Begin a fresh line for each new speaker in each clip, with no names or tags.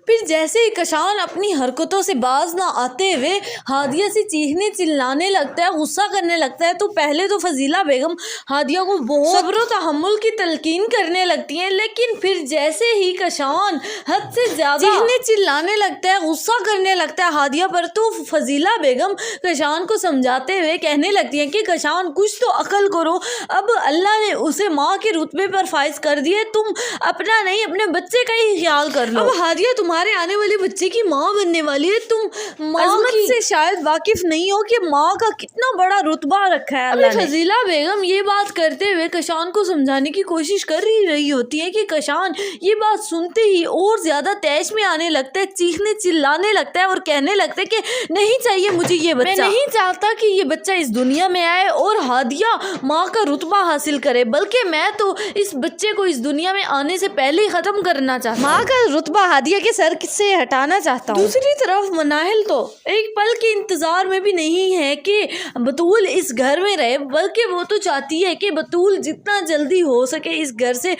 پھر جیسے ہی کشان اپنی حرکتوں سے باز نہ آتے ہوئے ہادیہ سے چیخنے چلانے لگتا ہے، غصہ کرنے لگتا ہے، تو پہلے تو فضیلہ بیگم ہادیہ کو بہت صبر و تحمل کی تلقین کرنے لگتی ہیں، لیکن پھر جیسے ہی کشان حد سے زیادہ چیخنے چلانے لگتا ہے، غصہ کرنے لگتا ہے ہادیہ پر، تو فضیلہ بیگم کشان کو سمجھاتے ہوئے کہنے لگتی ہیں کہ کشان کچھ تو عقل کرو، اب اللہ نے اسے ماں کے رتبے پر فائز کر دیے، تم اپنا نہیں اپنے بچے کا ہی خیال کر لو، اب ہادیہ تمہارے آنے والے بچے کی ماں بننے والی ہے، تم عظمت سے شاید واقف نہیں ہو کہ ماں کا کتنا بڑا رتبہ رکھا ہے اللہ نے۔ فضیلہ بیگم یہ بات کرتے ہوئے کشان کو سمجھانے کی کوشش کر رہی ہوتی ہے کہ کشان یہ بات سنتے ہی اور زیادہ تیش میں آنے لگتا ہے، چیخنے چلانے لگتا ہے اور کہنے لگتا ہے کہ نہیں چاہیے مجھے یہ بچہ، میں نہیں چاہتا کہ یہ بچہ اس دنیا میں آئے اور ہادیہ ماں کا رتبہ حاصل کرے، بلکہ میں تو اس بچے کو اس دنیا میں آنے سے پہلے ہی ختم کرنا چاہتا ہوں، ماں کا رتبہ ہادیہ کے سر سے ہٹانا چاہتا ہوں۔ دوسری طرف مناہل تو ایک پل کے انتظار میں بھی نہیں ہے کہ بطول اس گھر میں رہے، بلکہ وہ تو چاہتی ہے کہ بطول جتنا جلدی ہو سکے اس گھر سے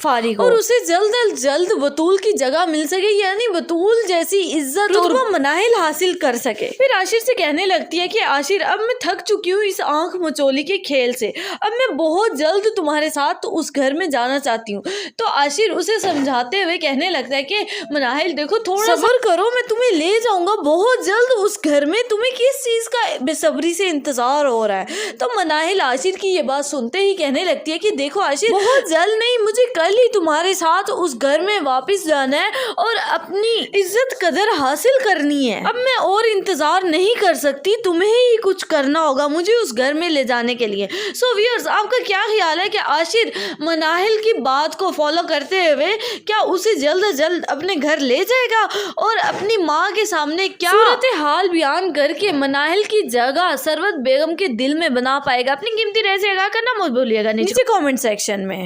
فارغ ہو اور اسے جلد از جلد بطول کی جگہ مل سکے، یعنی بطول جیسی عزت اور رتبہ مناہل حاصل کر سکے۔ پھر عاشر سے کہنے لگتی ہے کہ عاشر اب میں تھک چکی ہوں اس آنکھ مچولی کے کھیل سے، اب میں بہت جلد تمہارے ساتھ اس گھر میں جانا چاہتی ہوں، تو عاشر اسے سمجھاتے ہوئے کہنے لگتا ہے کہ مناہل دیکھو تھوڑا صبر کرو، میں تمہیں لے جاؤں گا بہت جلد اس گھر میں، تمہیں کس چیز کا بے صبری سے انتظار ہو رہا ہے؟ تو مناہل عاشر کی یہ بات سنتے ہی کہنے لگتی ہے کہ دیکھو عاشر بہت جلد نہیں، مجھے کل ہی تمہارے ساتھ اس گھر میں واپس جانا ہے اور اپنی عزت قدر حاصل کرنی ہے، اب میں اور انتظار نہیں کر سکتی، تمہیں ہی کچھ کرنا ہوگا مجھے اس گھر میں لے جانے کے لیے۔ سو ویئرز، آپ کا کیا خیال ہے کہ عاشر مناہل کی بات کو فالو کرتے ہوئے کیا اسے جلد از جلد اپنے گھر لے جائے گا اور اپنی ماں کے سامنے کیا صورتحال بیان کر کے مناہل کی جگہ ثروت بیگم کے دل میں بنا پائے گا؟ اپنی قیمتی رائے سے آگاہ کرنا مت بھولیے گا نیچے کامنٹ سیکشن میں۔